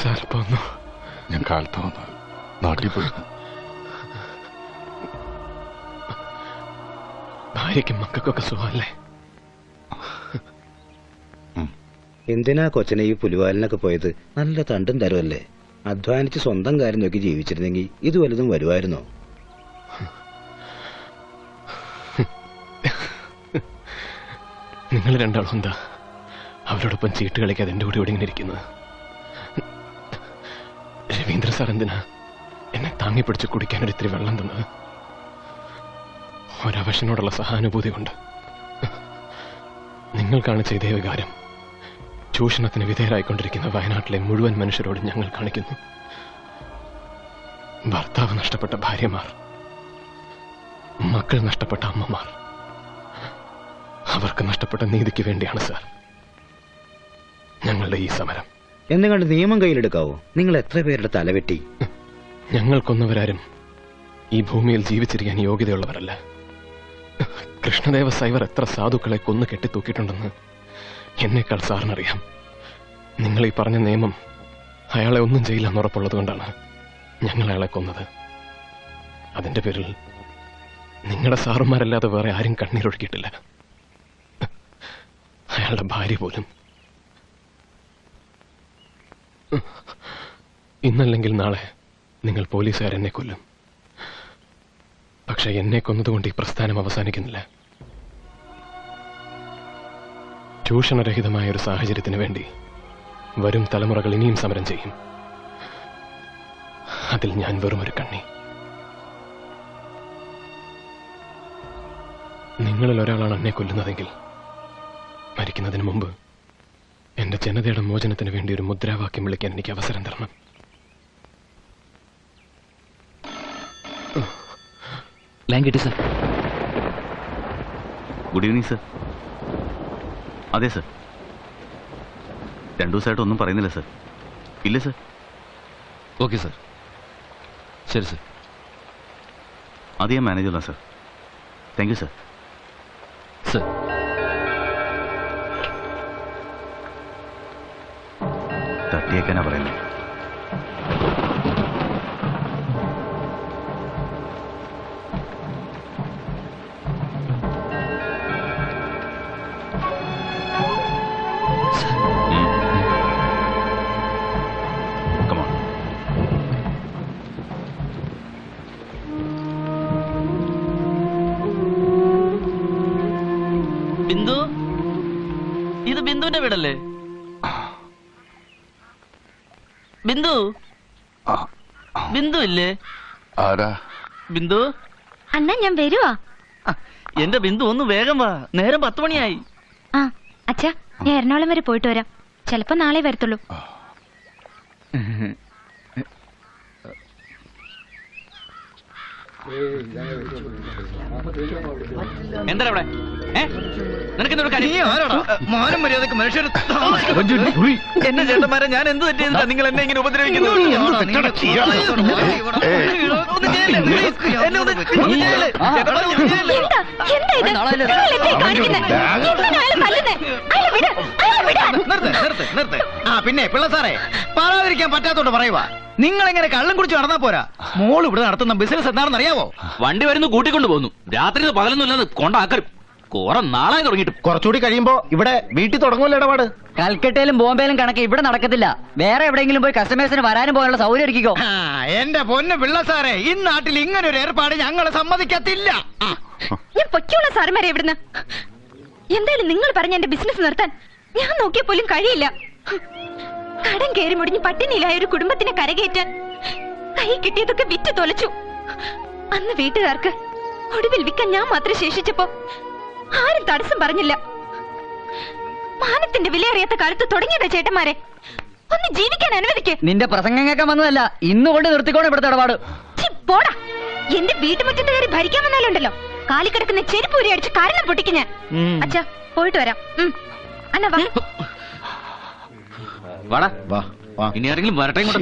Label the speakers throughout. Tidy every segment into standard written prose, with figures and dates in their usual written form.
Speaker 1: സാറിപ്പോന്നു.
Speaker 2: ഞാൻ കാലത്ത് വന്ന് നാട്ടിൽ പോയി.
Speaker 1: ഭാര്യയ്ക്കും മക്കൾക്കൊക്കെ സുഖമല്ലേ?
Speaker 3: എന്തിനാ കൊച്ചനെ ഈ പുലിവാലിനൊക്കെ പോയത്? നല്ല തണ്ടും തരുമല്ലേ. അധ്വാനിച്ച് സ്വന്തം കാര്യം നോക്കി ജീവിച്ചിരുന്നെങ്കിൽ ഇത് വലുതും വരുമായിരുന്നോ?
Speaker 1: നിങ്ങൾ രണ്ടാളും എന്താ അവരോടൊപ്പം ചീട്ട് കളിക്കാതെ എൻ്റെ കൂടെ ഇവിടെ ഇങ്ങനെ ഇരിക്കുന്നത്? രവീന്ദ്ര സാർ എന്തിനാ എന്നെ താങ്ങി പിടിച്ച് കുടിക്കാനൊരു ഇത്തിരി വെള്ളം തന്നത്? ഒരവശനോടുള്ള സഹാനുഭൂതി കൊണ്ട്. നിങ്ങൾ കാണിച്ച ഇതേ വികാരം ചൂഷണത്തിന് വിധേയരായിക്കൊണ്ടിരിക്കുന്ന വയനാട്ടിലെ മുഴുവൻ മനുഷ്യരോട് ഞങ്ങൾ കാണിക്കുന്നു. ഭർത്താവ് നഷ്ടപ്പെട്ട ഭാര്യമാർ, മക്കൾ നഷ്ടപ്പെട്ട അമ്മമാർ, അവർക്ക് നഷ്ടപ്പെട്ട നീതിക്ക് വേണ്ടിയാണ് സാർ ഞങ്ങളുടെ ഈ സമരം.
Speaker 3: എന്നുകൊണ്ട് നിയമം കയ്യിലെടുക്കാവോ? നിങ്ങൾ എത്ര പേരുടെ തലവെട്ടി?
Speaker 1: ഞങ്ങൾ കൊന്നവരാരും ഈ ഭൂമിയിൽ ജീവിച്ചിരിക്കാൻ യോഗ്യതയുള്ളവരല്ല. കൃഷ്ണദേവ സൈവർ എത്ര സാധുക്കളെ കൊന്നു കെട്ടിത്തൂക്കിയിട്ടുണ്ടെന്ന് എന്നേക്കാൾ സാറിനറിയാം. നിങ്ങൾ ഈ പറഞ്ഞ നിയമം അയാളെ ഒന്നും ചെയ്യില്ലെന്ന് ഉറപ്പുള്ളത് കൊണ്ടാണ് ഞങ്ങൾ അയാളെ കൊന്നത്. അതിന്റെ പേരിൽ നിങ്ങളുടെ സാറുമാരല്ലാതെ വേറെ ആരും കണ്ണീരൊഴുക്കിയിട്ടില്ല. അയാളുടെ ഭാര്യ പോലും. ഇന്നല്ലെങ്കിൽ നാളെ നിങ്ങൾ പോലീസുകാരെന്നെ കൊല്ലും. പക്ഷെ എന്നെ കൊന്നതുകൊണ്ട് ഈ പ്രസ്ഥാനം അവസാനിക്കുന്നില്ല. ചൂഷണരഹിതമായ ഒരു സാഹചര്യത്തിന് വേണ്ടി വരും തലമുറകൾ ഇനിയും സമരം ചെയ്യും. അതിൽ ഞാൻ വെറും ഒരു കണ്ണി. നിങ്ങളിൽ ഒരാളാണ് എന്നെ കൊല്ലുന്നതെങ്കിൽ മരിക്കുന്നതിന് മുമ്പ് എന്റെ ജനതയുടെ മോചനത്തിന് വേണ്ടി ഒരു മുദ്രാവാക്യം വിളിക്കാൻ എനിക്ക് അവസരം തരണം.
Speaker 4: ലൈൻ കിട്ടി സർ.
Speaker 5: Good evening sir. അതെ സർ. 2 ദിവസമായിട്ട് ഒന്നും പറയുന്നില്ല സർ. ഇല്ല സർ.
Speaker 4: Okay sir. ശരി സർ.
Speaker 5: അത് ഞാൻ മാനേജ് ചെയ്യலாம் sir. Thank you sir.
Speaker 4: Sir
Speaker 5: തട്ടിയേക്കാനാ പറയുന്നത്.
Speaker 4: ബിന്ദു, ഇത് ബിന്ദുവിന്റെ വീടല്ലേ? ബിന്ദു, ബിന്ദു ഇല്ലേ?
Speaker 2: ആരാ?
Speaker 4: ബിന്ദു
Speaker 6: അണ്ണാ, ഞാൻ വരുവാ.
Speaker 4: എന്റെ ബിന്ദു, ഒന്ന് വേഗം വാ, നേരം 10 മണിയായി.
Speaker 6: ആ അച്ഛാ, ഞാൻ എറണാകുളം വരെ പോയിട്ട് വരാം. ചിലപ്പോ നാളെ വരത്തുള്ളൂ.
Speaker 4: എന്താ ഇവിടെ? മാനം മര്യാദക്ക് മനുഷ്യർ എന്നെ ചേട്ടന്മാരെ ഞാൻ എന്ത് തെറ്റിയെന്താ നിങ്ങൾ എന്നെ ഇങ്ങനെ ഉപദ്രവിക്കുന്നത്?
Speaker 7: പിന്നെ പിള്ള സാറേ, പറയാതിരിക്കാൻ പറ്റാത്തോണ്ട് പറയുവാ. നിങ്ങൾ എങ്ങനെ കള്ളം കുടിച്ച് നടന്നാ പോരാ. മോൾ ഇവിടെ നടത്തുന്ന ബിസിനസ് എന്താണെന്ന് അറിയാവോ?
Speaker 4: വണ്ടി വരുന്നു, കൂട്ടിക്കൊണ്ടു പോകുന്നു. രാത്രി പകലൊന്നും ഇല്ലെന്ന് കൊണ്ടാക്കരും. കുറെ നാളായി തുടങ്ങിയിട്ട്.
Speaker 7: കുറച്ചുകൂടി കഴിയുമ്പോ ഇവിടെ വീട്ടിൽ തുടങ്ങുമല്ലോ ഇടപാട്.
Speaker 8: കൽക്കട്ടയിലും ബോംബെയിലും കണക്ക് ഇവിടെ നടക്കത്തില്ല. വേറെ എവിടെയെങ്കിലും പോയി കസ്റ്റമേഴ്സിന് വരാനും പോകാനുള്ള സൗകര്യം ഒരുക്കിക്കോ.
Speaker 7: എന്റെ പൊന്ന് പിള്ള സാറേ, ഈ നാട്ടിൽ ഇങ്ങനെ ഒരു ഏർപ്പാട് ഞങ്ങൾ സമ്മതിക്കത്തില്ല.
Speaker 6: ഞാൻ പൊയ്ക്കോളാം സാറുമാരെ ഇവിടുന്ന്. എന്തായാലും നിങ്ങൾ പറഞ്ഞ എന്റെ ബിസിനസ് നിർത്താൻ ഞാൻ നോക്കിയ പോലും കഴിയില്ല. കടം കയറി മുടിഞ്ഞ് പട്ടിണിയിലായ ഒരു കുടുംബത്തിനെ കരകയറ്റാൻ കൈ കിട്ടിയതൊക്കെ വിറ്റ് തൊലച്ചു. അന്ന് വീട്ടുകാർക്ക് ഒടുവിൽ വിൽക്കാൻ ഞാൻ മാത്രം ശേഷിച്ചപ്പോ ആരും തടസ്സം പറഞ്ഞില്ല. മാനത്തിന്റെ വിലയറിയാത്ത കാലത്ത് തുടങ്ങിയതാ ചേട്ടന്മാരെ. ഒന്ന് ജീവിക്കാൻ അനുവദിക്ക്.
Speaker 8: നിന്റെ പ്രസംഗം കേൾക്കാൻ വന്നതല്ല, ഇന്നുകൊണ്ട് നിർത്തിക്കോണം ഇവിടുത്തെ ഇടപാട്.
Speaker 6: പോടാ, എന്റെ വീട്ടുമുറ്റത്ത് കയറി ഭരിക്കാൻ വന്നാലുണ്ടല്ലോ കാലിക്കിടക്കുന്ന ചെരുപ്പൂരി അടിച്ച് കാരണം പൊട്ടിക്ക് ഞാൻ. അച്ഛാ, പോയിട്ട് വരാം. അണ്ണ വാ.
Speaker 4: വാടാ, ഇനി ആരെങ്കിലും വരട്ടെ ഇങ്ങോട്ട്.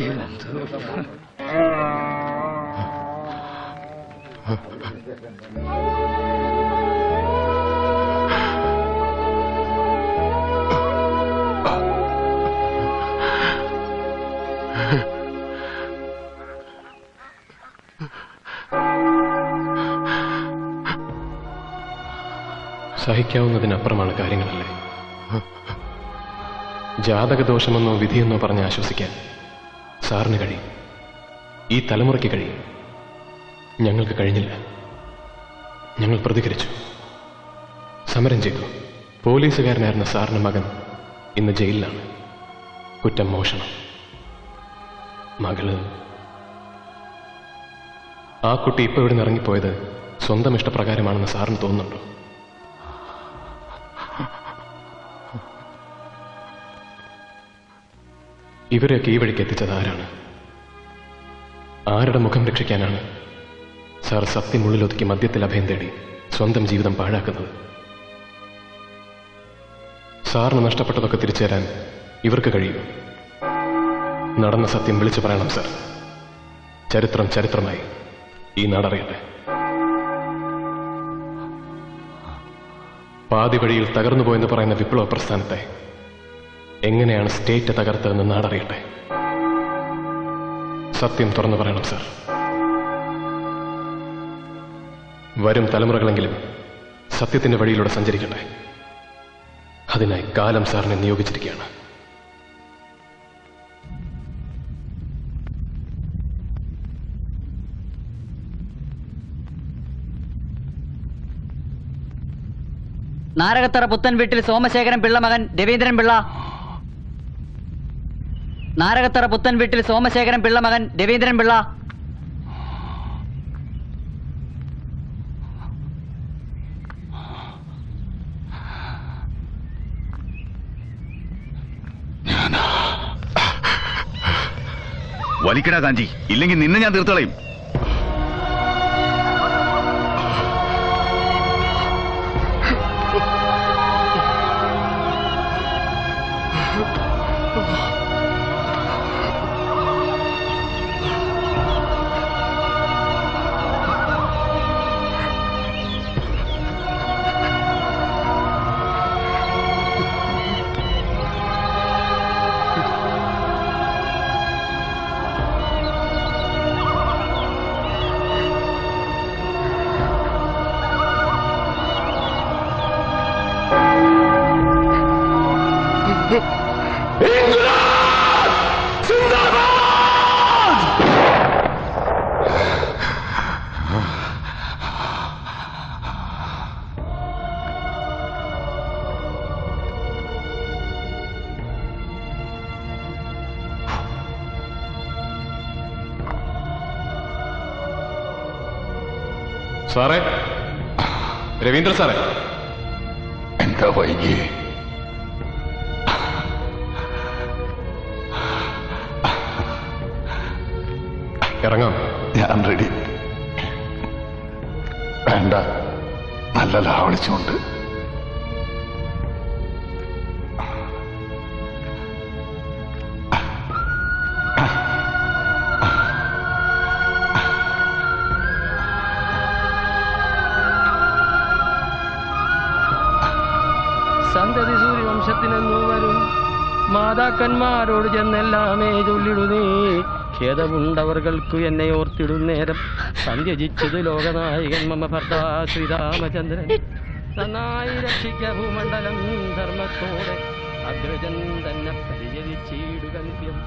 Speaker 1: സഹിക്കാവുന്നതിനപ്പുറമാണ് കാര്യങ്ങളല്ലേ. ജാതകദോഷമെന്നോ വിധിയെന്നോ പറഞ്ഞ് ആശ്വസിക്കാൻ സാറിന് കഴിയും, ഈ തലമുറയ്ക്ക് കഴിയും. ഞങ്ങൾക്ക് കഴിഞ്ഞില്ല. ഞങ്ങൾ പ്രതികരിച്ചു, സമരം ചെയ്തു. പോലീസുകാരനായിരുന്ന സാറിന്റെ മകൻ ഇന്ന് ജയിലിലാണ്. കുറ്റം മോഷണം. മകള്, ആ കുട്ടി ഇപ്പൊ ഇവിടെ നിന്ന് ഇറങ്ങിപ്പോയത് സ്വന്തം ഇഷ്ടപ്രകാരമാണെന്ന് സാറിന് തോന്നുന്നുണ്ടോ? ഇവരെയൊക്കെ ഈ വഴിക്ക് എത്തിച്ചത് ആരാണ്? ആരുടെ മുഖം രക്ഷിക്കാനാണ് സാർ സത്യം ഉള്ളിലൊതുക്കി മദ്യത്തിൽ അഭയം തേടി സ്വന്തം ജീവിതം പാഴാക്കുന്നത്? സാറിന് നഷ്ടപ്പെട്ടതൊക്കെ തിരിച്ചു തരാൻ ഇവർക്ക് കഴിയും. നടന്ന സത്യം വിളിച്ചു പറയണം സാർ. ചരിത്രം ചരിത്രമായി ഈ നാടറിയട്ടെ. പാതി വഴിയിൽ തകർന്നുപോയെന്ന് പറയുന്ന വിപ്ലവ പ്രസ്ഥാനത്തെ എങ്ങനെയാണ് സ്റ്റേറ്റ് തകർത്തതെന്ന് നാടറിയട്ടെ. സത്യം തുറന്നു പറയണം സാർ. വരും തലമുറകളെങ്കിലും സത്യത്തിന്റെ വഴിയിലൂടെ സഞ്ചരിക്കട്ടെ. അതിനായി കാലം സാറിനെ നിയോഗിച്ചിരിക്കുകയാണ്.
Speaker 8: നാരകത്തറ പുത്തൻ വീട്ടിൽ സോമശേഖരൻ പിള്ള മകൻ രവീന്ദ്രൻ പിള്ള. നാരകത്തറ പുത്തൻ വീട്ടിൽ സോമശേഖരൻ പിള്ള മകൻ രവീന്ദ്രൻ പിള്ള.
Speaker 5: വലിക്കടാ കാഞ്ചി, ഇല്ലെങ്കിൽ നിന്നെ ഞാൻ തീർത്തളയും.
Speaker 1: സാറേ, രവീന്ദ്ര സാറേ.
Speaker 2: എന്താ വൈകി?
Speaker 1: ഇറങ്ങാം.
Speaker 2: ഞാൻ റെഡി. വേണ്ട, നല്ല ലാവളിച്ചുകൊണ്ട്.
Speaker 9: സന്തതി സൂര്യവംശത്തിനെന്നു വരും മാതാക്കന്മാരോട് ചെന്നെല്ലാമേ ചൊല്ലിടുന്നേ. ഖേദമുണ്ടവർകൾക്കു എന്നെ ഓർത്തിടുന്നേരം സന്ധ്യജിച്ചത് ലോകനായകൻ മമ ഭർത്താ ശ്രീരാമചന്ദ്രൻ. നന്നായി രക്ഷിക്ക ഭൂമണ്ഡലം ധർമ്മത്തോടെ അഗ്രജൻ തന്നെ പരിചരിച്ചിടുക നിത്യം.